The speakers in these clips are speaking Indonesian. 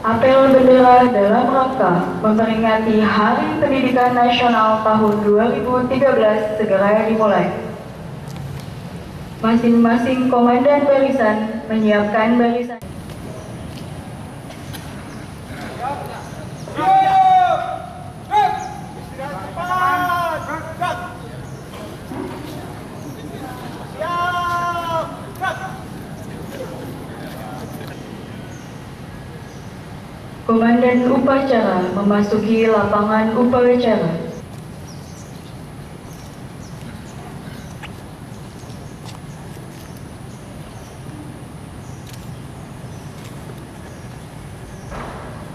Apel bendera dalam rangka memperingati Hari Pendidikan Nasional tahun 2013 segera dimulai. Masing-masing komandan barisan menyiapkan barisan. Komandan upacara memasuki lapangan upacara.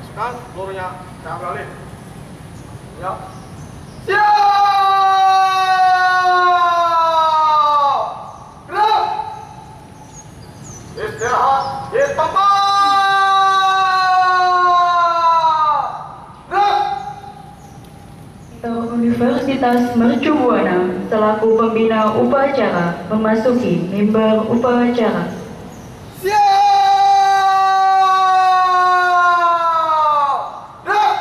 Sekarang seluruhnya saya beralih. Ya. Siap! Gerak! Istirahat di tempat! Universitas Mercu Buana selaku pembina upacara memasuki mimbar upacara. Siap! Gerak!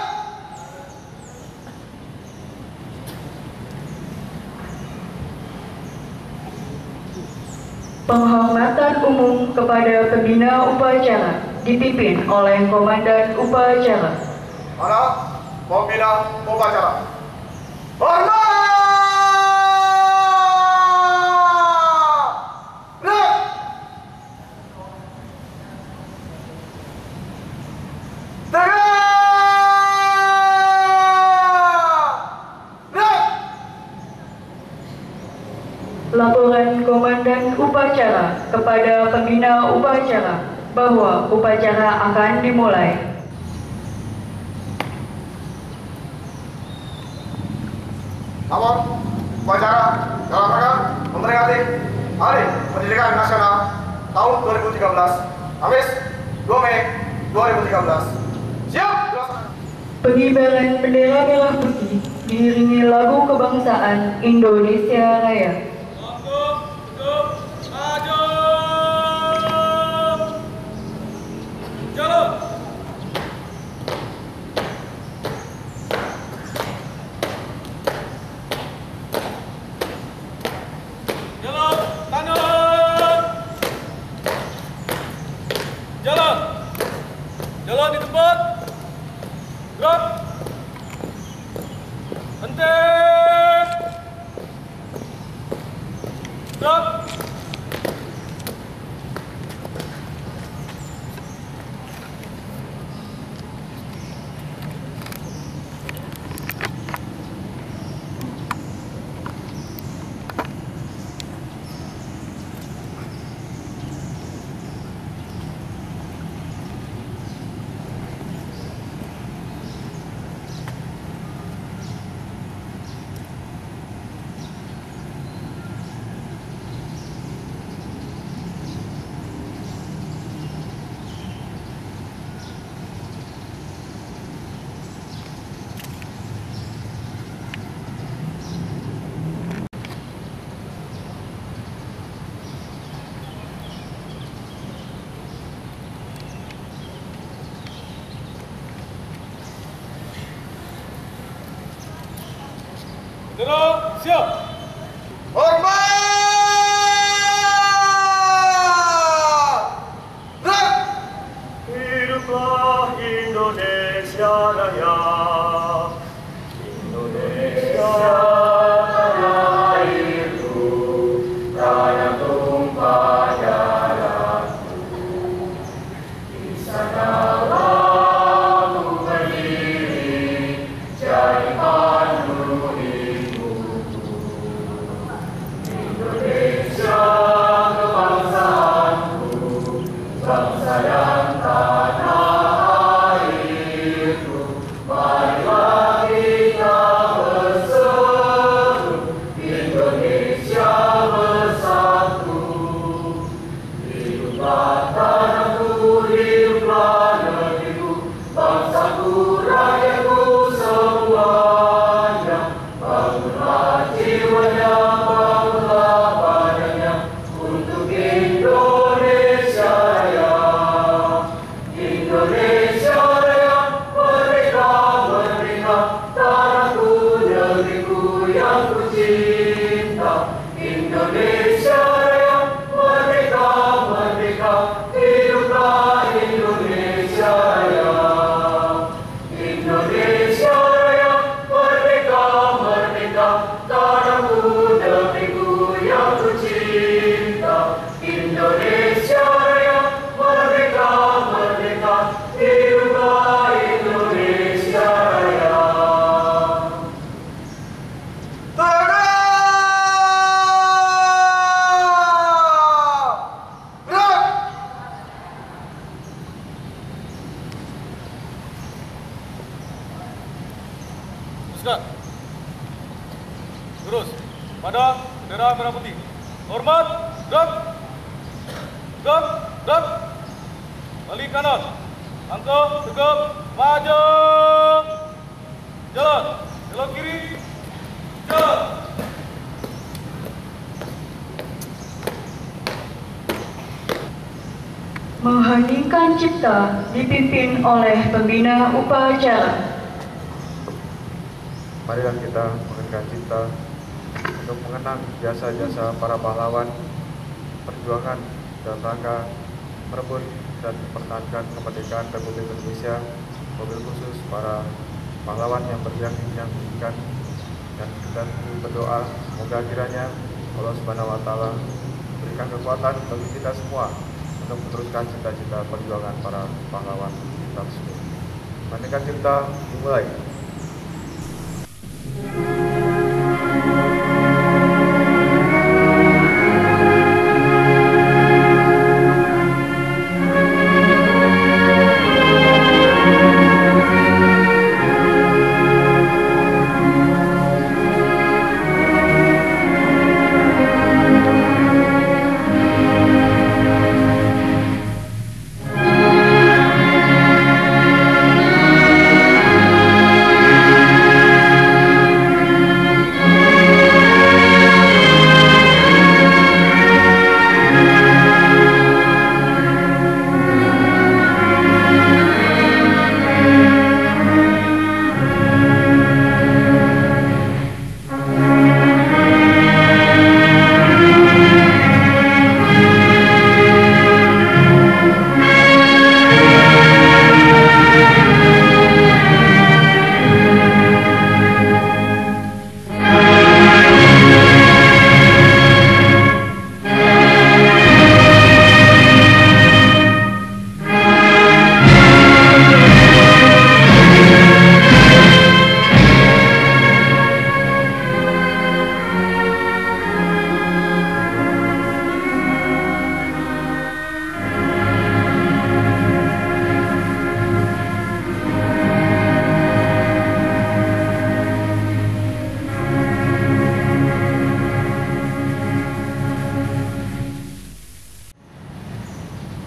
Penghormatan umum kepada pembina upacara dipimpin oleh komandan upacara. Mana pembina upacara? Hormat! Gerak! Tegak! Gerak! Laporan komandan upacara kepada pembina upacara bahwa upacara akan dimulai. Namun, upacara dalam rangka memperingati Hari Pendidikan Nasional tahun 2013, Kamis 2 Mei 2013. Siap! Pengibaran bendera merah putih diiringi lagu kebangsaan Indonesia Raya. Jalan di tempat. Gerak. Henti. Gerak. Gerak, siap. Hormat! Gerak! Hiduplah Indonesia Raya. Indonesia Raya itu tanah tumpah darahku. Di sanalah ku berdiri jadi pandu hidupku. Indonesia kebangsaanku, bangsa dan tanah airku. Marilah kita berseru, Indonesia bersatu. Hiduplah tanahku, hiduplah negeriku, bangsaku, rakyatku semuanya. Bangunlah jiwanya, bangunlah badannya untuk Indonesia Raya. Indonesia Teruskan. Terus. Pada bendera merah putih. Hormat. Gerak. Gerak. Gerak. Balik kanan. Angkat. Tegap. Maju. Jalan. Jalan kiri. Jalan. Mengheningkan cipta dipimpin oleh pembina upacara. Marilah kita mengheningkan cipta untuk mengenang jasa-jasa para pahlawan perjuangan dalam rangka merebut dan mempertahankan kemerdekaan Republik Indonesia, mobil khusus para pahlawan yang berjuang menyaksikan, dan kita berdoa semoga kiranya Allah Subhanahu wa Ta'ala berikan kekuatan bagi kita semua untuk meneruskan cita-cita perjuangan para pahlawan kita semua. Mengheningkan cipta dimulai.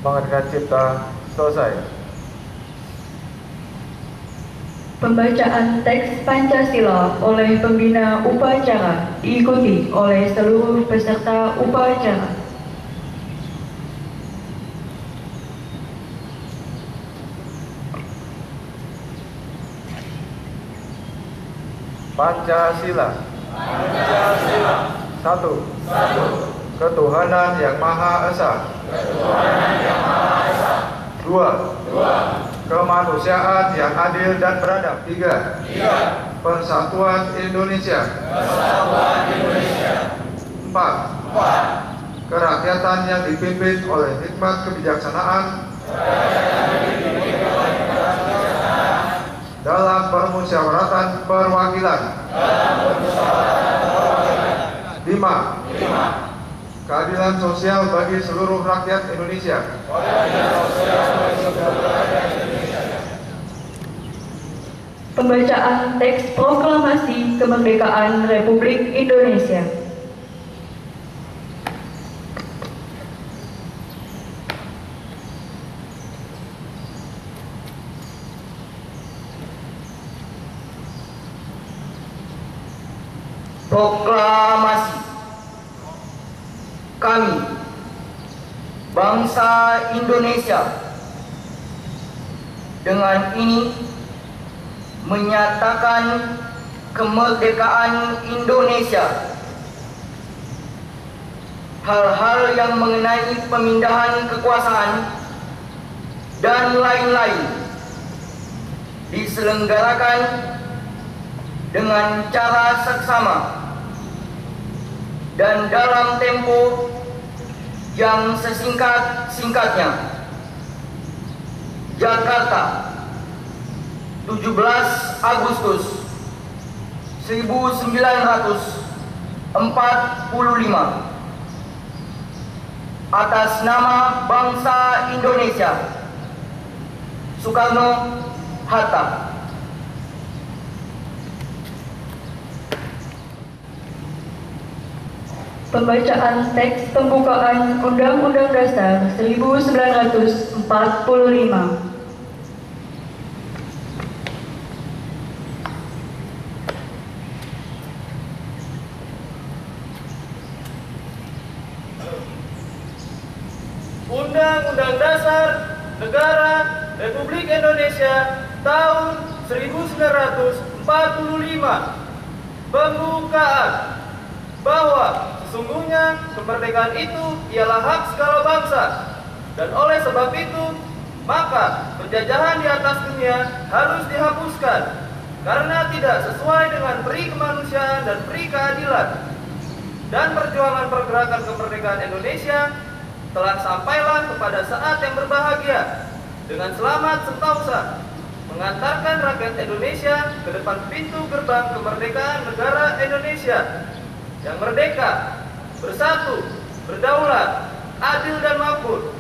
Mengheningkan cipta selesai. Pembacaan teks Pancasila oleh pembina upacara diikuti oleh seluruh peserta upacara. Pancasila. Satu. Ketuhanan yang Maha Esa. Dua. Kemanusiaan yang adil dan beradab. Tiga. Persatuan Indonesia. Empat. Kerakyatan yang dipimpin oleh hikmat kebijaksanaan dalam permusyawaratan perwakilan. 5. Keadilan sosial bagi seluruh rakyat Indonesia. Pembacaan teks proklamasi kemerdekaan Republik Indonesia. Proklamasi. Kami, bangsa Indonesia, dengan ini menyatakan kemerdekaan Indonesia. Hal-hal yang mengenai pemindahan kekuasaan dan lain-lain diselenggarakan dengan cara seksama dan dalam tempo yang sesingkat-singkatnya. Jakarta, 17 Agustus 1945. Atas nama bangsa Indonesia, Soekarno-Hatta. Pembacaan teks pembukaan Undang-Undang Dasar 1945. Undang-Undang Dasar Negara Republik Indonesia tahun 1945. Pembukaan bahwa sesungguhnya kemerdekaan itu ialah hak segala bangsa, dan oleh sebab itu maka penjajahan di atas dunia harus dihapuskan karena tidak sesuai dengan peri kemanusiaan dan peri keadilan. Dan perjuangan pergerakan kemerdekaan Indonesia telah sampailah kepada saat yang berbahagia dengan selamat sentausa mengantarkan rakyat Indonesia ke depan pintu gerbang kemerdekaan negara Indonesia yang merdeka, bersatu, berdaulat, adil dan makmur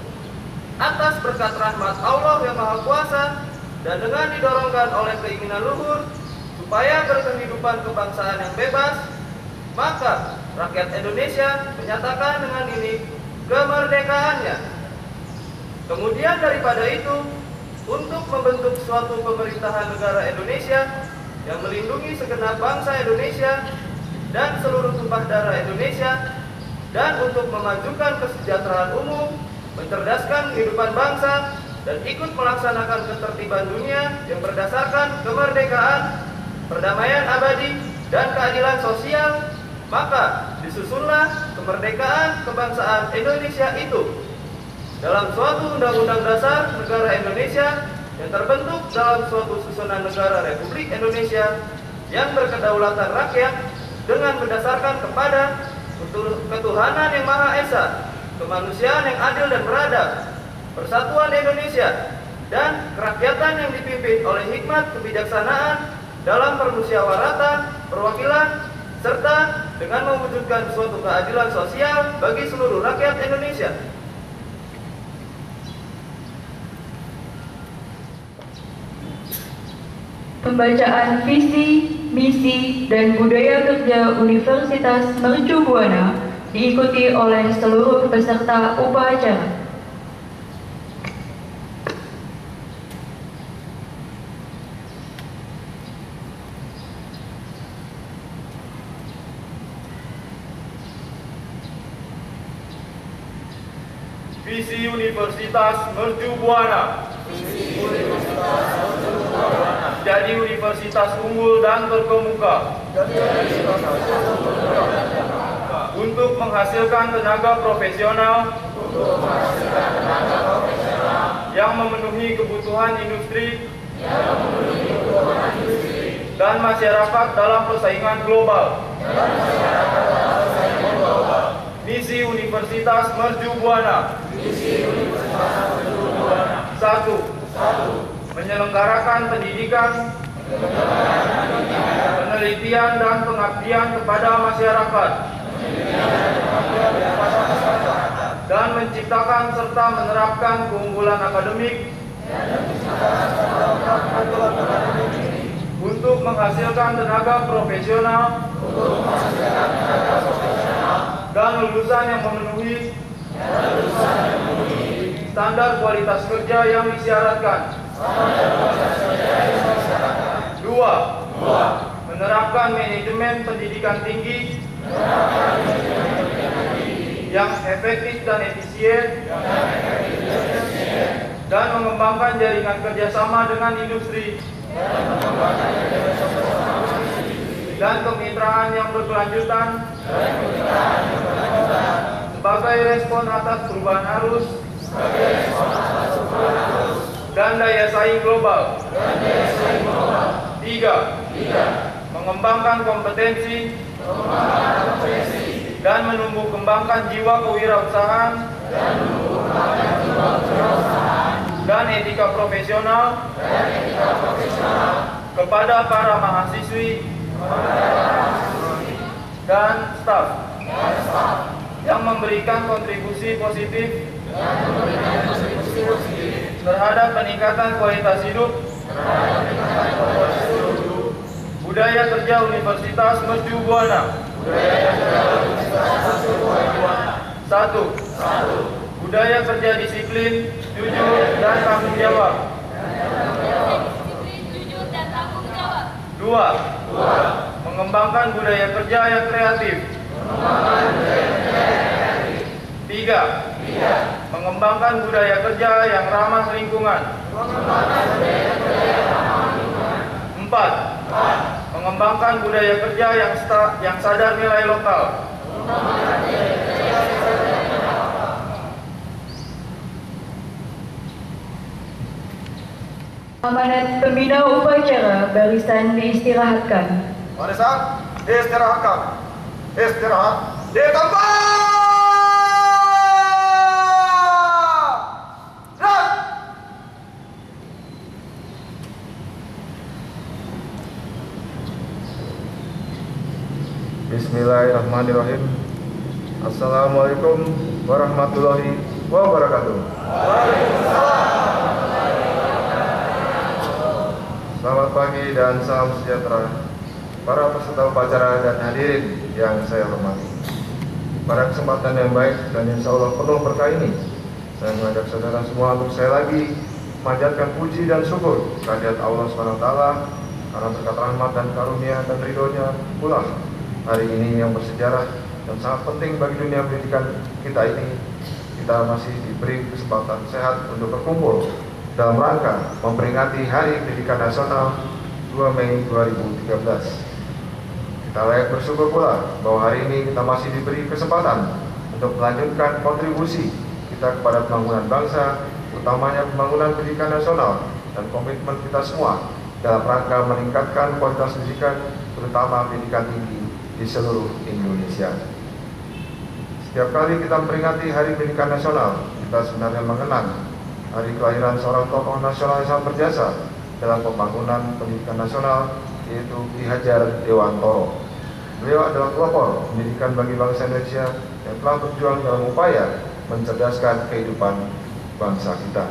atas berkat rahmat Allah yang Maha Kuasa, dan dengan didorongkan oleh keinginan luhur supaya berkehidupan kebangsaan yang bebas, maka rakyat Indonesia menyatakan dengan ini kemerdekaannya. Kemudian daripada itu, untuk membentuk suatu pemerintahan negara Indonesia yang melindungi segenap bangsa Indonesia dan seluruh tumpah darah Indonesia, dan untuk memajukan kesejahteraan umum, mencerdaskan kehidupan bangsa, dan ikut melaksanakan ketertiban dunia yang berdasarkan kemerdekaan, perdamaian abadi, dan keadilan sosial, maka disusunlah kemerdekaan kebangsaan Indonesia itu dalam suatu Undang-Undang Dasar Negara Indonesia yang terbentuk dalam suatu susunan negara Republik Indonesia yang berkedaulatan rakyat dengan berdasarkan kepada ketuhanan yang Maha Esa, kemanusiaan yang adil dan beradab, persatuan Indonesia, dan kerakyatan yang dipimpin oleh hikmat kebijaksanaan dalam permusyawaratan, perwakilan, serta dengan mewujudkan suatu keadilan sosial bagi seluruh rakyat Indonesia. Pembacaan visi, misi, dan budaya kerja Universitas Mercu Buana diikuti oleh seluruh peserta upacara. Visi Universitas Mercu Buana. Jadi universitas unggul dan terkemuka untuk menghasilkan tenaga profesional yang memenuhi kebutuhan industri dan masyarakat dalam persaingan global. Misi Universitas Mercu Buana. 1. Menyelenggarakan pendidikan, penelitian, dan pengabdian kepada masyarakat, dan menciptakan serta menerapkan keunggulan akademik untuk menghasilkan tenaga profesional dan lulusan yang memenuhi standar kualitas kerja yang disyaratkan. 2. Menerapkan manajemen pendidikan tinggi yang efektif dan efisien, dan mengembangkan jaringan kerjasama dengan industri dan kemitraan yang berkelanjutan sebagai respon atas perubahan arus dan daya saing global. 3. Mengembangkan kompetensi dan menumbuh kembangkan jiwa kewirausahaan dan etika profesional kepada para mahasiswi dan staf yang memberikan kontribusi positif terhadap peningkatan kualitas hidup, budaya kerja Universitas Mercu Buana. Satu. Budaya kerja disiplin, jujur, dan tanggung jawab. Dua. Mengembangkan budaya kerja yang kreatif. Tiga. Mengembangkan budaya kerja yang ramah lingkungan. Empat. Mengembangkan budaya kerja yang sadar nilai lokal. Amanat pembina upacara barisan diistirahatkan. Barisan diistirahatkan. Istirahat di tempat. Gerak. Bismillahirrahmanirrahim. Assalamualaikum warahmatullahi wabarakatuh. Selamat pagi dan salam sejahtera para peserta upacara dan hadirin yang saya hormati. Pada kesempatan yang baik dan insya Allah penuh berkah ini, saya mengajak saudara semua untuk saya lagi memanjatkan puji dan syukur kehadirat Allah SWT karena berkat rahmat dan karunia dan ridhonya pula hari ini yang bersejarah dan sangat penting bagi dunia pendidikan kita ini, kita masih diberi kesempatan sehat untuk berkumpul dalam rangka memperingati Hari Pendidikan Nasional 2 Mei 2013. Kita layak bersyukur pula bahwa hari ini kita masih diberi kesempatan untuk melanjutkan kontribusi kita kepada pembangunan bangsa, utamanya pembangunan pendidikan nasional dan komitmen kita semua dalam rangka meningkatkan kualitas pendidikan, terutama pendidikan tinggi di seluruh Indonesia. Setiap kali kita memperingati Hari Pendidikan Nasional, kita sebenarnya mengenang hari kelahiran seorang tokoh nasional yang sangat berjasa dalam pembangunan pendidikan nasional, yaitu Ki Hajar Dewantoro. Beliau adalah pelopor pendidikan bagi bangsa Indonesia yang telah berjuang dalam upaya mencerdaskan kehidupan bangsa kita.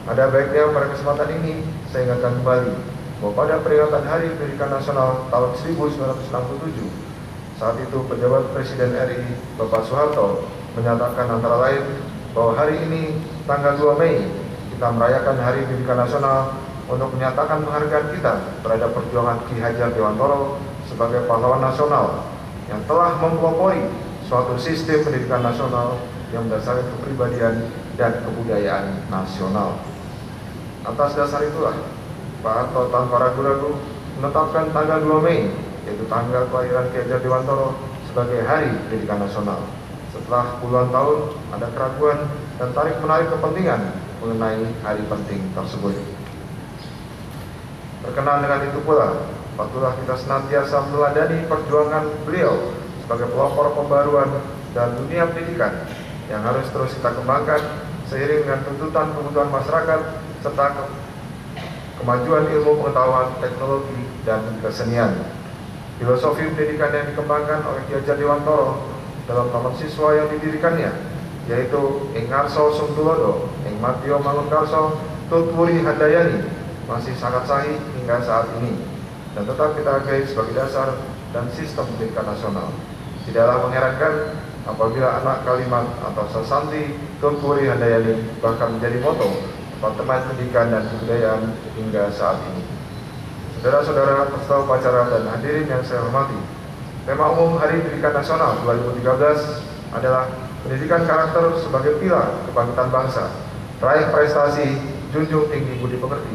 Ada baiknya pada kesempatan ini saya ingatkan kembali bahwa pada peringatan Hari Pendidikan Nasional tahun 1967, saat itu pejabat Presiden RI Bapak Soeharto menyatakan antara lain bahwa hari ini tanggal 2 Mei kita merayakan Hari Pendidikan Nasional untuk menyatakan penghargaan kita terhadap perjuangan Ki Hajar Dewantoro sebagai pahlawan nasional yang telah mempelopori suatu sistem pendidikan nasional yang berdasarkan kepribadian dan kebudayaan nasional. Atas dasar itulah Pak Harto tanpa ragu-ragu menetapkan tanggal 2 Mei, yaitu tanggal kelahiran Ki Hajar Dewantoro, sebagai Hari Pendidikan Nasional. Setelah puluhan tahun ada keraguan dan tarik-menarik kepentingan mengenai hari penting tersebut. Berkenaan dengan itu pula, patutlah kita senantiasa meneladani perjuangan beliau sebagai pelopor pembaruan dan dunia pendidikan yang harus terus kita kembangkan seiring dengan tuntutan kebutuhan masyarakat serta kemajuan ilmu pengetahuan, teknologi, dan kesenian. Filosofi pendidikan yang dikembangkan oleh Ki Hajar Dewantoro dalam taman siswa yang didirikannya, yaitu Ing Ngarso Sungtulodo, Ing Matio Mangunkarso, Tutwuri Handayani, masih sangat sahih hingga saat ini dan tetap kita hargai sebagai dasar dan sistem pendidikan nasional. Tidaklah mengherankan apabila anak kalimat atau sasanti Tutwuri Handayani bahkan menjadi moto Departemen Pendidikan dan Kebudayaan hingga saat ini. Saudara-saudara peserta upacara dan hadirin yang saya hormati, tema umum Hari Pendidikan Nasional 2013 adalah pendidikan karakter sebagai pilar kebangkitan bangsa, raih prestasi, junjung tinggi budi pekerti.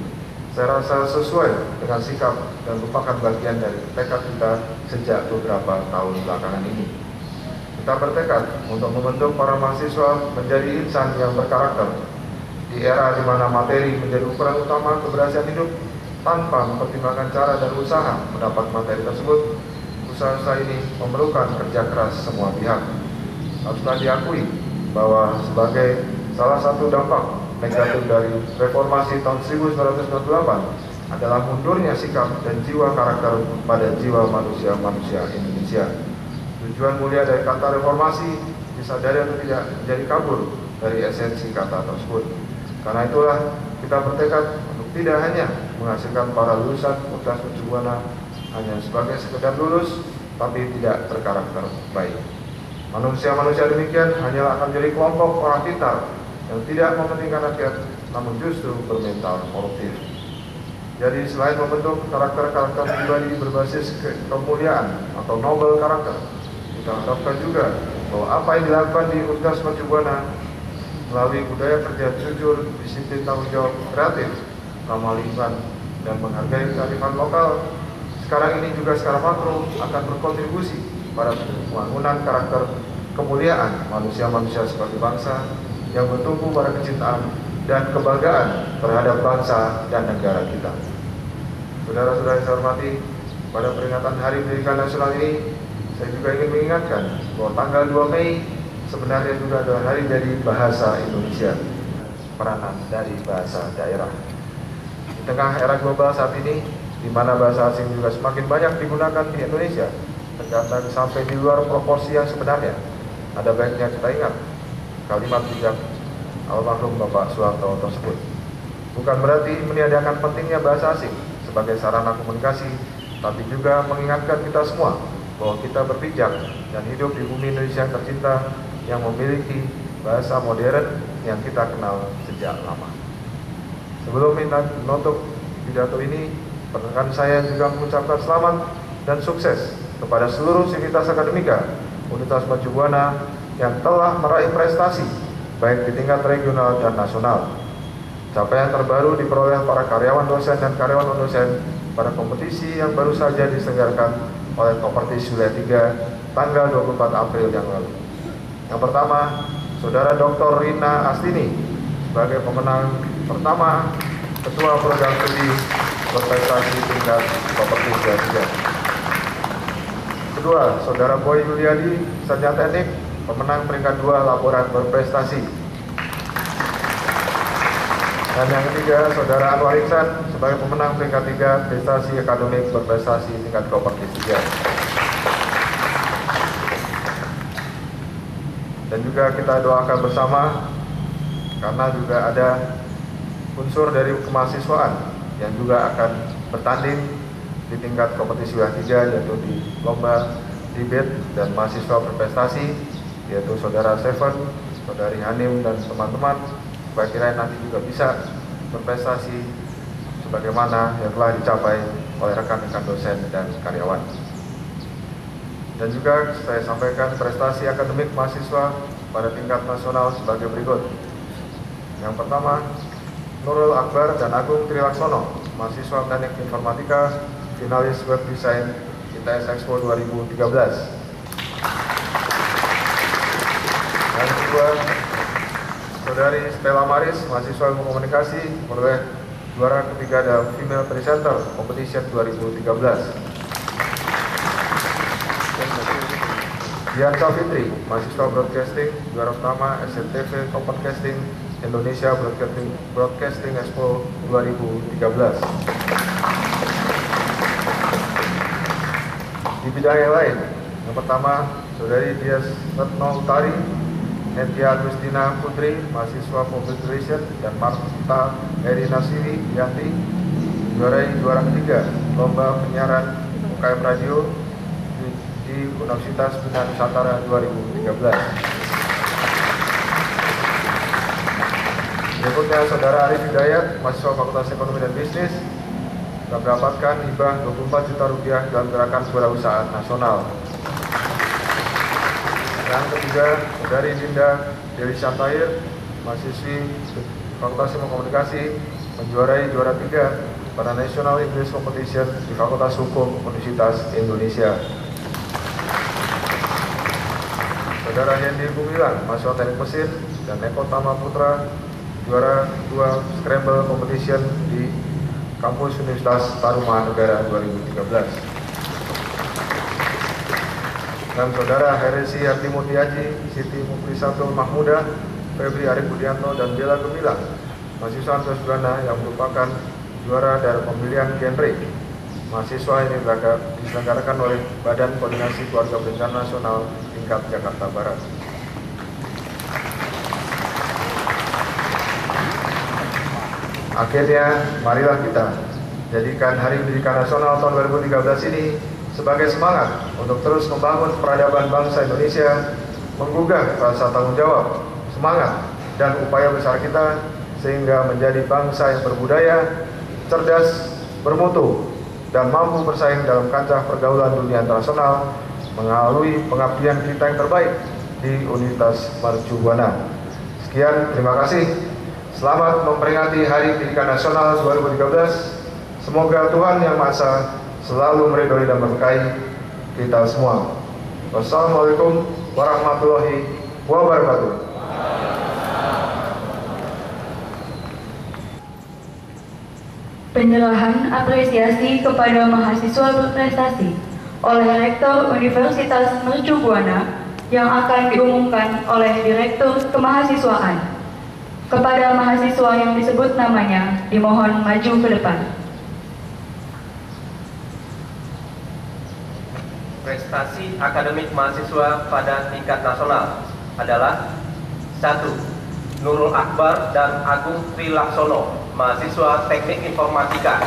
Saya rasa sesuai dengan sikap dan merupakan bagian dari tekad kita sejak beberapa tahun belakangan ini. Kita bertekad untuk membentuk para mahasiswa menjadi insan yang berkarakter. Di era di mana materi menjadi ukuran utama keberhasilan hidup, tanpa mempertimbangkan cara dan usaha mendapat materi tersebut, usaha ini memerlukan kerja keras semua pihak. Haruslah diakui bahwa sebagai salah satu dampak negatif dari reformasi tahun 1998 adalah mundurnya sikap dan jiwa karakter pada jiwa manusia Indonesia. Tujuan mulia dari kata reformasi disadari atau tidak menjadi kabur dari esensi kata tersebut. Karena itulah kita bertekad untuk tidak hanya menghasilkan para lulusan Universitas Mercubuana hanya sebagai sekedar lulus, tapi tidak berkarakter baik. Manusia-manusia demikian hanyalah akan jadi kelompok orang pintar yang tidak mementingkan rakyat, namun justru bermental koruptif. Jadi selain membentuk karakter-karakter pribadi berbasis kemuliaan atau noble karakter, kita harapkan juga bahwa apa yang dilakukan di Universitas Mercu Buana melalui budaya kerja jujur, disiplin, tanggung jawab, kreatif, ramah lingkungan, dan menghargai kearifan lokal, sekarang ini juga secara makro akan berkontribusi pada pembangunan karakter kemuliaan manusia-manusia sebagai bangsa yang bertumbuh pada kecintaan dan kebanggaan terhadap bangsa dan negara kita. Saudara-saudara yang saya hormati, pada peringatan Hari Pendidikan Nasional ini, saya juga ingin mengingatkan bahwa tanggal 2 Mei sebenarnya juga adalah hari dari bahasa Indonesia, peranan dari bahasa daerah. Di tengah era global saat ini, di mana bahasa asing juga semakin banyak digunakan di Indonesia, terkadang sampai di luar proporsi yang sebenarnya, ada baiknya kita ingat kalimat bijak almarhum Bapak Soeharto tersebut. Bukan berarti meniadakan pentingnya bahasa asing sebagai sarana komunikasi, tapi juga mengingatkan kita semua bahwa kita berpijak dan hidup di bumi Indonesia yang tercinta yang memiliki bahasa modern yang kita kenal sejak lama. Sebelum menutup pidato ini, perkenankan saya juga mengucapkan selamat dan sukses kepada seluruh sivitas akademika Universitas Mercu Buana yang telah meraih prestasi baik di tingkat regional dan nasional. Capaian terbaru diperoleh para karyawan dosen dan karyawan non-dosen pada kompetisi yang baru saja diselenggarakan oleh Kopertis Wilayah 3 tanggal 24 April yang lalu. Yang pertama, Saudara Dr. Rina Astini sebagai pemenang pertama Ketua Program Studi Berprestasi tingkat Kopertis Wilayah 3. Kedua, Saudara Boy Yuliadi, Sarjana Teknik, pemenang peringkat 2 Laporan Berprestasi. Dan yang ketiga, Saudara Anwar Iksan sebagai pemenang peringkat 3 Prestasi Akademik Berprestasi tingkat Kopertis 3. Dan juga kita doakan bersama karena juga ada unsur dari kemahasiswaan yang juga akan bertanding di tingkat kompetisi wilayah 3, yaitu di lomba debate dan mahasiswa berprestasi, yaitu Saudara Seven, Saudari Hanim, dan teman-teman, supaya kira nanti juga bisa berprestasi sebagaimana yang telah dicapai oleh rekan-rekan dosen dan karyawan. Dan juga saya sampaikan prestasi akademik mahasiswa pada tingkat nasional sebagai berikut. Yang pertama, Nurul Akbar dan Agung Trilaksono, mahasiswa Teknik Informatika, finalis Web Design ITS Expo 2013. Yang kedua, Saudari Stella Maris, mahasiswa Ilmu Komunikasi, memperoleh juara ketiga dalam Female Presenter Competition 2013. Dian Savitri, mahasiswa Broadcasting, juara utama SNTV Podcasting Indonesia Broadcasting Expo 2013. Di bidang yang lain, yang pertama, Saudari Dias Retno Utari, Netia Agustina Putri, mahasiswa Public Relation, dan Marta Eri Nasiri Yanti, juara ketiga Lomba Penyiaran UKM Radio di Universitas Bina Nusantara 2013. Berikutnya, Saudara Arif Hidayat, mahasiswa Fakultas Ekonomi dan Bisnis, mendapatkan hibah 24 juta rupiah dalam gerakan kewirausahaan nasional. Yang ketiga, Saudari Dinda Dewi Santair, mahasiswi Fakultas Ilmu Komunikasi, menjuarai juara 3 pada National English Competition di Fakultas Hukum Universitas Indonesia. Saudara Hendy Gumilang, mahasiswa Teknik Mesin, dan Eko Tama Putra, juara 2 Scramble Competition di Kampus Universitas Tarumanegara 2013. Dan Saudara Heresi Harti Mutiaji, Siti Muklisatul Mahmudah, Febri Arif Budianto, dan Bella Gemilang, mahasiswa Universitas Buana yang merupakan juara dari pemilihan genre. Mahasiswa ini diselenggarakan oleh Badan Koordinasi Keluarga Berencana Nasional tingkat Jakarta Barat. Akhirnya, marilah kita jadikan Hari Pendidikan Nasional tahun 2013 ini sebagai semangat untuk terus membangun peradaban bangsa Indonesia, menggugah rasa tanggung jawab, semangat, dan upaya besar kita sehingga menjadi bangsa yang berbudaya, cerdas, bermutu, dan mampu bersaing dalam kancah pergaulan dunia internasional melalui pengabdian kita yang terbaik di Universitas Mercu Buana. Sekian, terima kasih. Selamat memperingati Hari Pendidikan Nasional 2013. Semoga Tuhan Yang Maha Esa selalu meridhoi dan memberkahi kita semua. Wassalamualaikum warahmatullahi wabarakatuh. Penyerahan apresiasi kepada mahasiswa berprestasi oleh Rektor Universitas Mercu Buana yang akan diumumkan oleh Direktur Kemahasiswaan. Kepada mahasiswa yang disebut namanya, dimohon maju ke depan. Prestasi akademik mahasiswa pada tingkat nasional adalah 1. Nurul Akbar dan Agung Trilaksono, mahasiswa Teknik Informatika,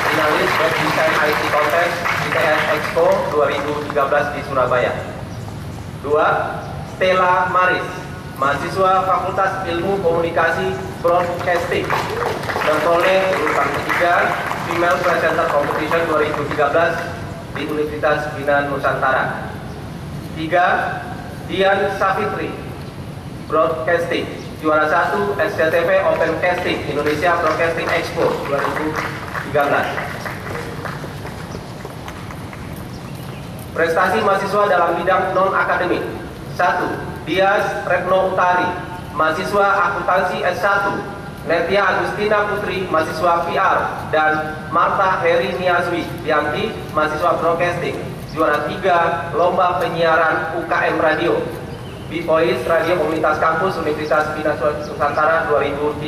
finalis Web Design IT Contest ITS Expo 2013 di Surabaya. 2. Stella Maris, mahasiswa Fakultas Ilmu Komunikasi Broadcasting, memperoleh urutan ketiga Female Presenter Competition 2013 di Universitas Bina Nusantara. 3. Dian Safitri, Broadcasting, juara 1 SCTV Open Casting Indonesia Broadcasting Expo 2013. Prestasi mahasiswa dalam bidang non-akademik. 1. Dias Retno Utari, mahasiswa akuntansi S1, Netia Agustina Putri, mahasiswa PR, dan Marta Heri Niazwi Bianti, mahasiswa Broadcasting, juara 3 Lomba Penyiaran UKM Radio, B-Voice Radio Komunitas Kampus Universitas Bina Nusantara 2013.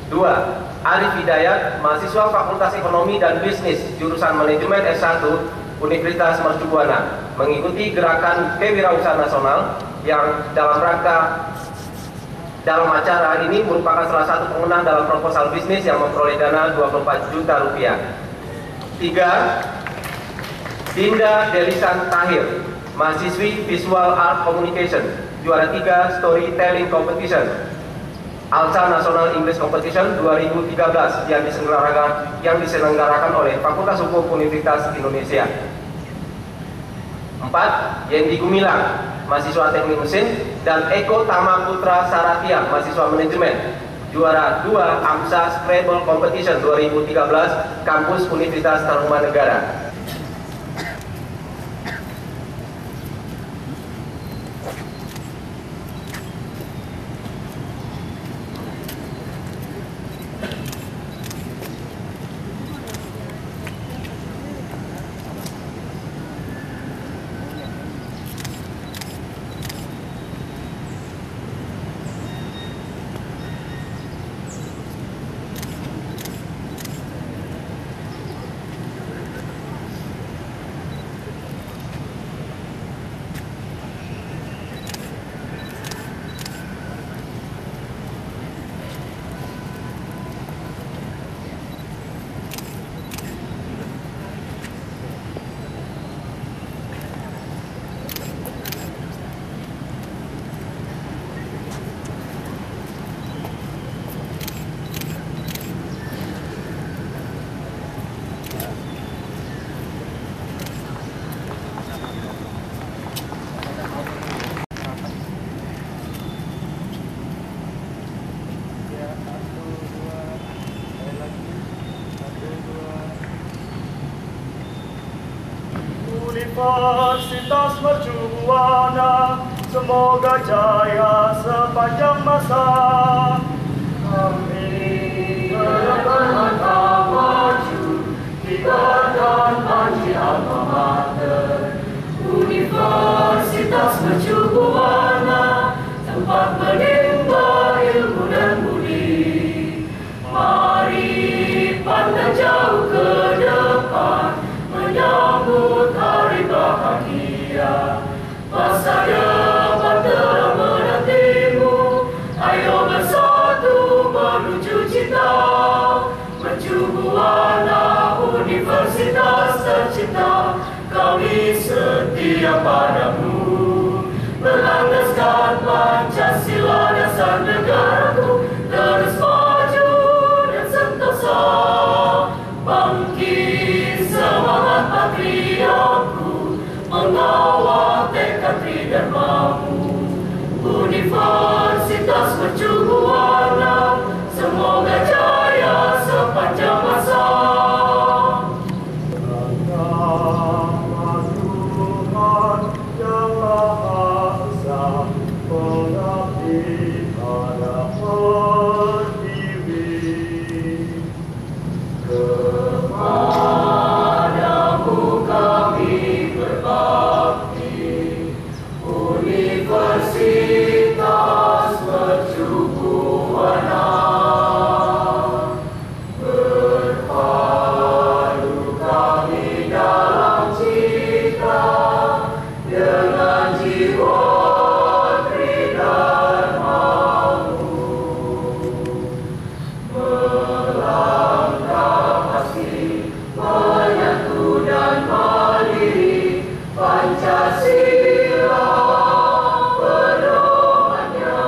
2. Arif Hidayat, mahasiswa Fakultas Ekonomi dan Bisnis, jurusan Manajemen S1, Universitas Mercu Buana, mengikuti gerakan kewirausahaan nasional yang dalam acara ini merupakan salah satu pemenang dalam proposal bisnis yang memperoleh dana 24 juta rupiah. 3. Dinda Delisan Tahir, mahasiswi Visual Art Communication, juara 3 Storytelling Competition, ALSA National English Competition 2013 yang diselenggarakan oleh Fakultas Hukum Universitas Indonesia. 4. Yendi Gumilang, mahasiswa Teknik Mesin, dan Eko Tama Putra Saratia, mahasiswa Manajemen, juara 2 AMSA Scrabble Competition 2013 Kampus Universitas Tarumanegara. Universitas Mercu Buana, semoga jaya sepanjang masa. Kami berangkat maju di badan panji alma mater. Universitas Mercu Buana, tempat menimba ilmu dan budi. Mari pandang jauh ke depan, menyambut hari bahagia. Masa depan telah menantimu. Ayo ada berdiri. Kepadamu kami berbakti, Universitas Mercu Buana. Berpadu kami dalam cita dengan jiwa dan mau melangkah pasti menyatu dan mandiri Pancasila pedomannya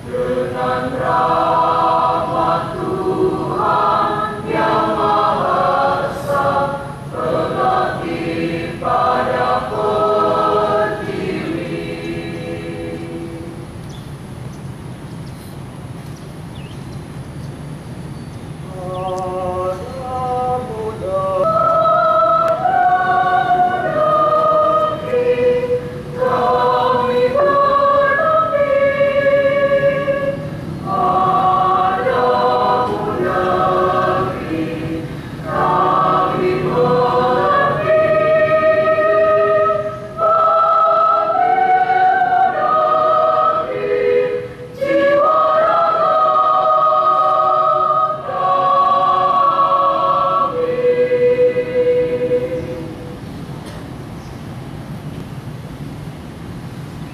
dengan rahmat Tuhan yang Maha Esa mengabdi pada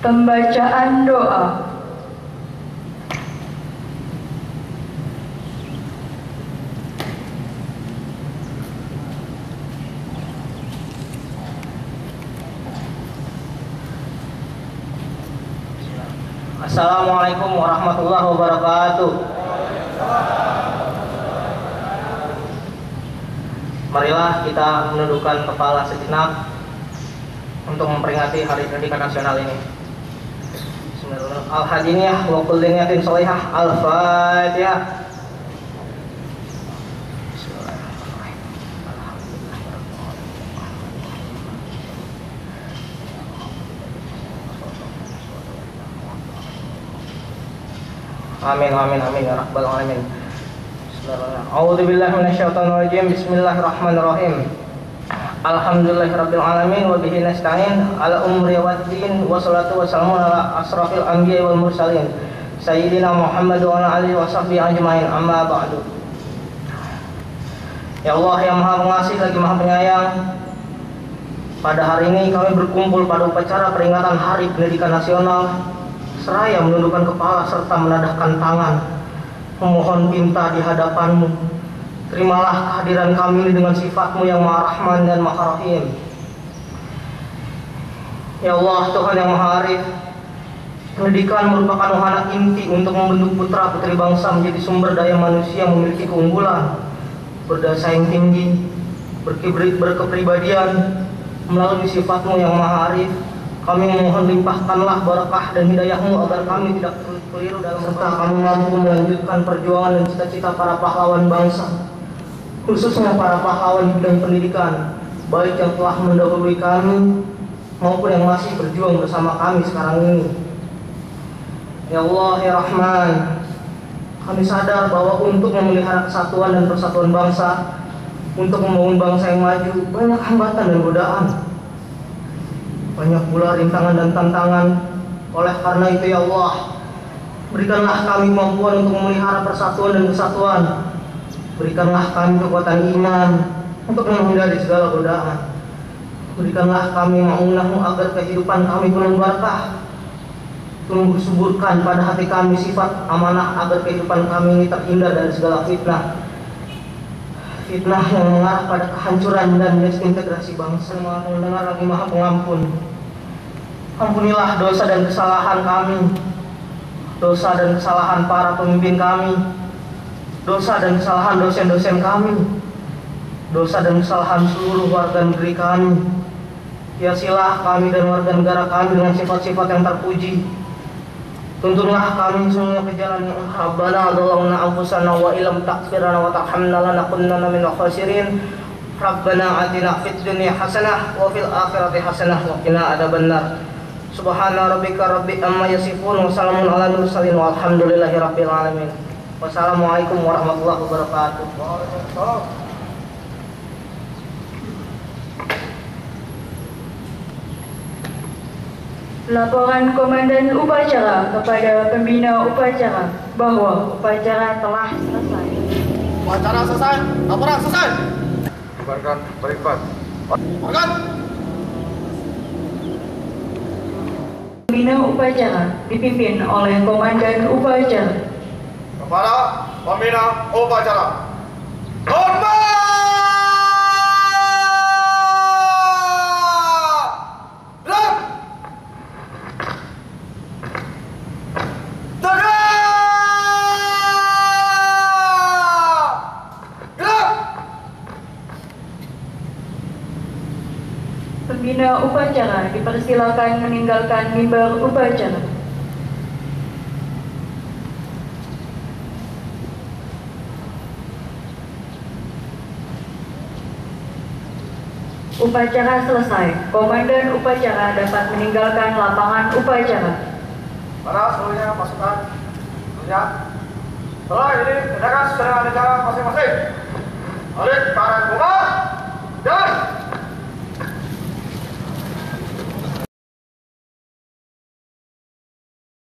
Pembacaan doa. Assalamualaikum warahmatullahi wabarakatuh. Marilah kita menundukkan kepala sejenak untuk memperingati Hari Pendidikan Nasional ini. Al-Hadiniyah wa kulli niyatin sholihah. Al-Fatihah. Amin amin amin ya rabbal alamin. Bismillahirrahmanirrahim. A'udzubillahi minasyaitonir rajim. Bismillahirrahmanirrahim. Alhamdulillahirabbil alamin wa bihi nasta'in ala umri waddin wa salatu wassalamu ala asrafil anbiya'i wal mursalin sayyidina Muhammad wa ala alihi wa sahbihi ajmain, amma ba'du. Ya Allah yang Maha Pengasih lagi Maha Penyayang, pada hari ini kami berkumpul pada upacara peringatan Hari Pendidikan Nasional seraya menundukkan kepala serta menadahkan tangan memohon pinta di hadapan-Mu. Terimalah kehadiran kami dengan sifat-Mu yang Maha Rahman dan Maha Rahim. Ya Allah, Tuhan yang Maha Arif, pendidikan merupakan wahana inti untuk membentuk putra putri bangsa menjadi sumber daya manusia yang memiliki keunggulan, berdaya saing tinggi, berkepribadian. Melalui sifat-Mu yang Maha Arif, kami memohon limpahkanlah barakah dan hidayah-Mu agar kami tidak keliru dalam serta kami mampu melanjutkan perjuangan dan cita-cita para pahlawan bangsa, khususnya para pahlawan di bidang pendidikan, baik yang telah mendahului kami maupun yang masih berjuang bersama kami sekarang ini. Ya Allah ya Rahman, kami sadar bahwa untuk memelihara kesatuan dan persatuan bangsa, untuk membangun bangsa yang maju, banyak hambatan dan godaan, banyak pula rintangan dan tantangan. Oleh karena itu ya Allah, berikanlah kami kemampuan untuk memelihara persatuan dan kesatuan. Berikanlah kami kekuatan iman untuk menghindari segala godaan. Berikanlah kami ma'unah-Mu agar kehidupan kami penuh berkah. Tunggu suburkan pada hati kami sifat amanah agar kehidupan kami ini terhindar dari segala fitnah. Fitnah yang mengarah pada kehancuran dan desintegrasi bangsa. Maha Pendengar lagi Maha Pengampun. Ampunilah dosa dan kesalahan kami, dosa dan kesalahan para pemimpin kami, dosa dan kesalahan dosen-dosen kami, dosa dan kesalahan seluruh warga negeri kami. Hiasilah kami dan warga negara kami dengan sifat-sifat yang terpuji. Tuntunlah kami semua ke jalan yang Rabbana adallahna anfusana wa ilam taghfirana wa tarhamna lanakunanna minal khasirin. Rabbana atina fid dunya hasanah wa fil akhirati hasanah wa qina adzabannar. Subhana rabbika rabbil amma yasifun wa salamun ala mursalin walhamdulillahi rabbil alamin. Wassalamualaikum warahmatullahi wabarakatuh. Waalaikumsalam. Laporan Komandan Upacara kepada Pembina Upacara bahwa upacara telah selesai. Upacara selesai. Laporan selesai. Bubarkan berikat. Makan. Pembina Upacara dipimpin oleh Komandan Upacara. Kepada Pembina Upacara. Hormat! Gerak! Tegak! Gerak! Pembina Upacara dipersilakan meninggalkan mimbar upacara. Upacara selesai. Komandan upacara dapat meninggalkan lapangan upacara. Para seluruhnya pasukan seluruhnya. Setelah ini tindakan sesuai dengan negara masing-masing. Balik ke arah bunga dan